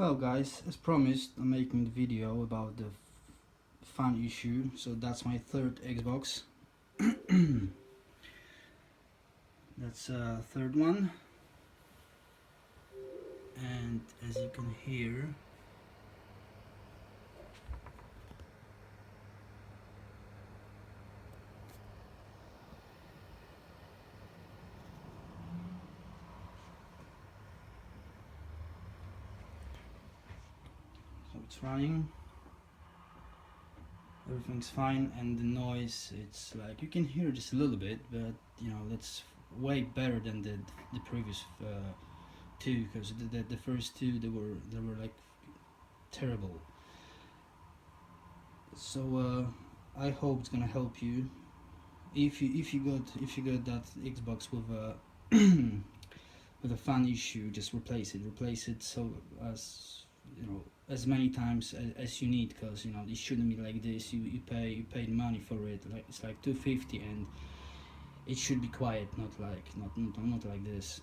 Hello guys, as promised I'm making the video about the fan issue, so that's my third Xbox. That's third one, and as you can hear, so it's running, everything's fine, and the noise, it's like you can hear just a little bit, but you know, that's way better than the previous two, because the first two, they were like terrible. So I hope it's gonna help you. If you got that Xbox with a with a fan issue, just replace it, so as you know, as many times as you need, because you know it shouldn't be like this. You paid money for it, like it's like 250, and it should be quiet, not like this.